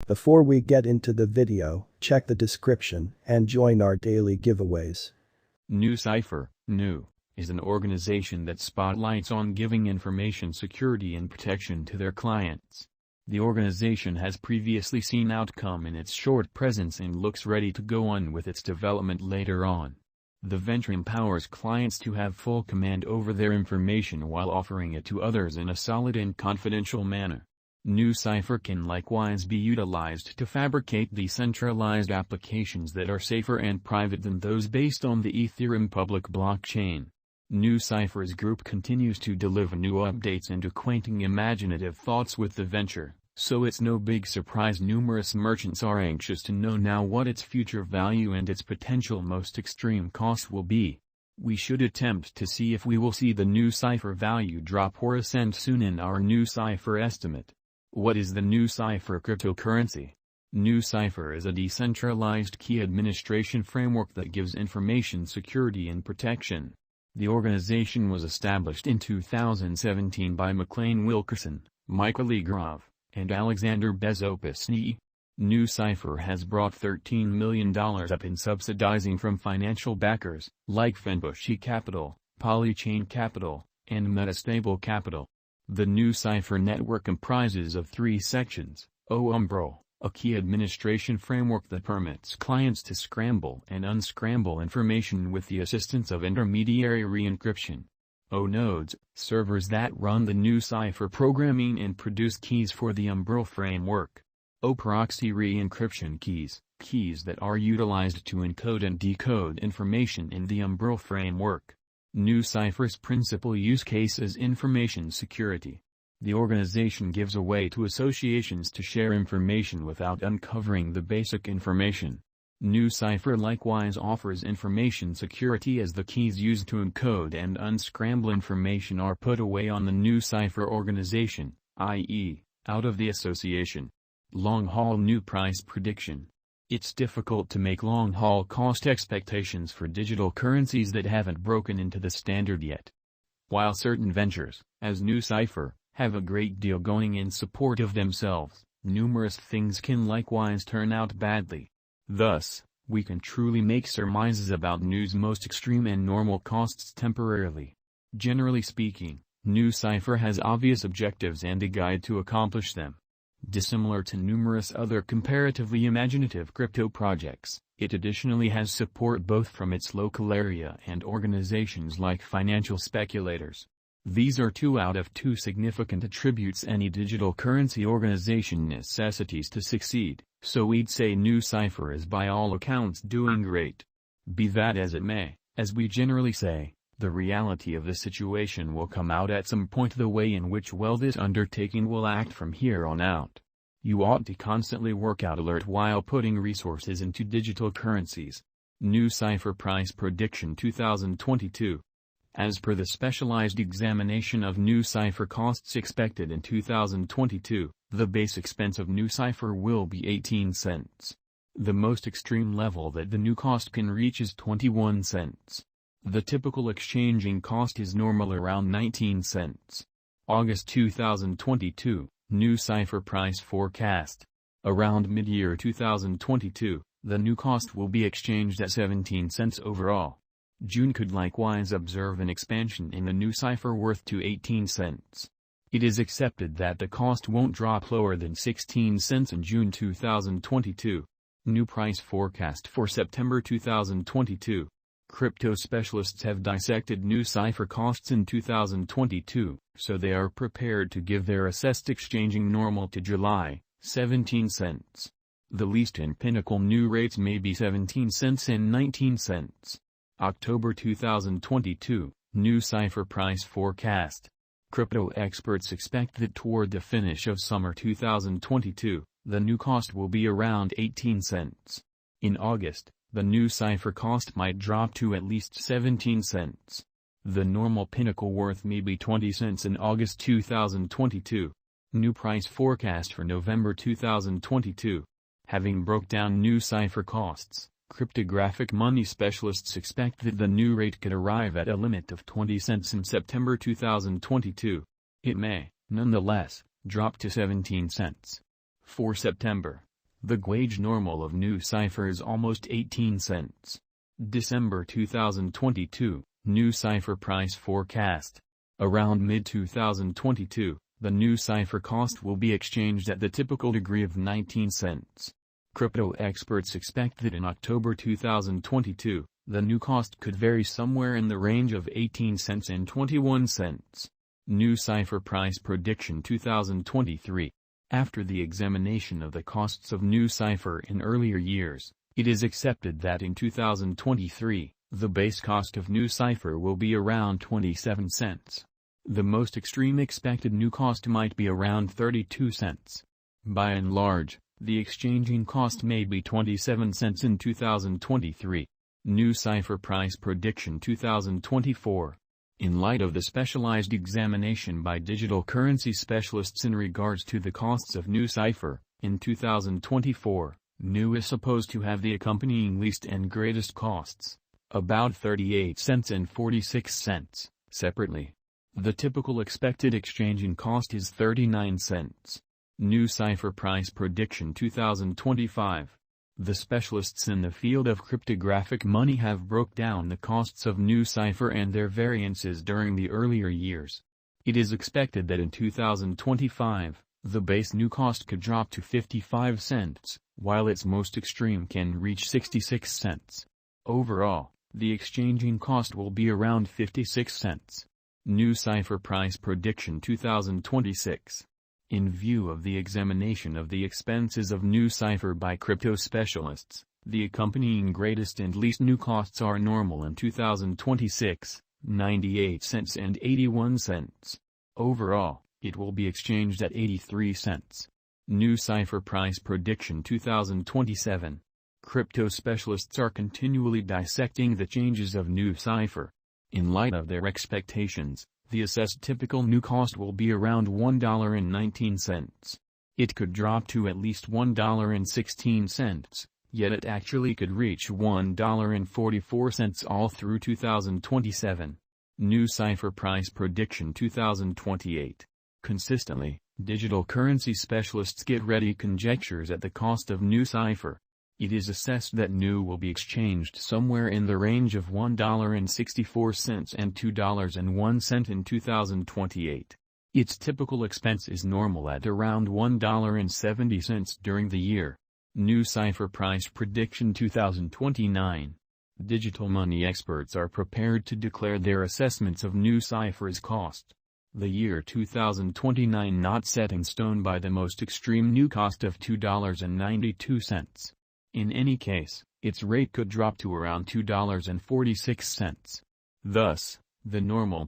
Before we get into the video, check the description and join our daily giveaways. Nucypher, Nu, is an organization that spotlights on giving information security and protection to their clients. The organization has previously seen outcome in its short presence and looks ready to go on with its development later on. The venture empowers clients to have full command over their information while offering it to others in a solid and confidential manner. Nucypher can likewise be utilized to fabricate decentralized applications that are safer and private than those based on the Ethereum public blockchain. Nucypher's group continues to deliver new updates and acquainting imaginative thoughts with the venture, so it's no big surprise numerous merchants are anxious to know now what its future value and its potential most extreme cost will be. We should attempt to see if we will see the Nucypher value drop or ascend soon in our Nucypher estimate. What is the Nucypher cryptocurrency? Nucypher is a decentralized key administration framework that gives information security and protection. The organization was established in 2017 by McLean Wilkerson, Michael Legrov, and Alexander Bussnies. Nucypher has brought $13 million up in subsidizing from financial backers, like Fenbush Capital, Polychain Capital, and Metastable Capital. The Nucypher network comprises of three sections: Umbrel, a key administration framework that permits clients to scramble and unscramble information with the assistance of intermediary re-encryption. Nodes, servers that run the Nucypher programming and produce keys for the Umbrel framework. Proxy re-encryption keys, keys that are utilized to encode and decode information in the Umbrel framework. Nucypher's principal use case is information security. The organization gives a way to associations to share information without uncovering the basic information. Nucypher likewise offers information security as the keys used to encode and unscramble information are put away on the Nucypher organization, i.e., out of the association. Long-haul Nu price prediction. It's difficult to make long-haul cost expectations for digital currencies that haven't broken into the standard yet. While certain ventures, as Nucypher, have a great deal going in support of themselves, numerous things can likewise turn out badly. Thus, we can truly make surmises about Nu's most extreme and normal costs temporarily. Generally speaking, Nucypher has obvious objectives and a guide to accomplish them. Dissimilar to numerous other comparatively imaginative crypto projects, it additionally has support both from its local area and organizations like financial speculators. These are two out of two significant attributes any digital currency organization necessitates to succeed, so we'd say Nucypher is by all accounts doing great. Be that as it may, as we generally say, the reality of the situation will come out at some point the way in which this undertaking will act from here on out. You ought to constantly work out alert while putting resources into digital currencies. Nucypher Price Prediction 2022. As per the specialized examination of Nucypher costs expected in 2022, the base expense of Nucypher will be 18 cents. The most extreme level that the new cost can reach is 21 cents. The typical exchanging cost is normal around 19 cents. August 2022, Nucypher price forecast. Around mid-year 2022, the new cost will be exchanged at 17 cents overall. June could likewise observe an expansion in the Nucypher worth to 18 cents. It is accepted that the cost won't drop lower than 16 cents in June 2022. New price forecast for September 2022. Crypto specialists have dissected Nucypher costs in 2022, so they are prepared to give their assessed exchanging normal to July, 17 cents. The least and pinnacle new rates may be 17 cents and 19 cents. October 2022, Nucypher price forecast. Crypto experts expect that toward the finish of summer 2022, the new cost will be around 18 cents. In August, the Nucypher cost might drop to at least 17 cents. The normal pinnacle worth may be 20 cents in August 2022. New price forecast for November 2022. Having broke down Nucypher costs, cryptographic money specialists expect that the new rate could arrive at a limit of 20 cents in September 2022. It may, nonetheless, drop to 17 cents. For September, The wage normal of Nucypher is almost 18 cents. December 2022, Nucypher price forecast. Around mid-2022, the Nucypher cost will be exchanged at the typical degree of 19 cents. Crypto experts expect that in October 2022, the new cost could vary somewhere in the range of 18 cents and 21 cents. Nucypher price prediction 2023. After the examination of the costs of Nucypher in earlier years, it is accepted that in 2023, the base cost of Nucypher will be around 27 cents. The most extreme expected new cost might be around 32 cents. By and large, the exchanging cost may be 27 cents in 2023. Nucypher price prediction 2024. In light of the specialized examination by digital currency specialists in regards to the costs of Nucypher, in 2024, Nu is supposed to have the accompanying least and greatest costs, about 38 cents and 46 cents, separately. The typical expected exchanging cost is 39 cents. Nucypher price prediction 2025. The specialists in the field of cryptographic money have broke down the costs of Nucypher and their variances during the earlier years. It is expected that in 2025, the base new cost could drop to 55 cents, while its most extreme can reach 66 cents. Overall, the exchanging cost will be around 56 cents. Nucypher price prediction 2026. In view of the examination of the expenses of Nucypher by crypto specialists, the accompanying greatest and least new costs are normal in 2026, 98 cents and 81 cents. Overall, it will be exchanged at 83 cents. Nucypher price prediction 2027. Crypto specialists are continually dissecting the changes of Nucypher. In light of their expectations, the assessed typical new cost will be around $1.19. It could drop to at least $1.16, yet it actually could reach $1.44 all through 2027. Nucypher price prediction 2028. Consistently, digital currency specialists get ready conjectures at the cost of Nucypher. It is assessed that Nu will be exchanged somewhere in the range of $1.64 and $2.01 in 2028. Its typical expense is normal at around $1.70 during the year. Nucypher price prediction 2029. Digital money experts are prepared to declare their assessments of Nucypher's cost. The year 2029 not set in stone by the most extreme new cost of $2.92. In any case, its rate could drop to around $2.46. Thus, the normal,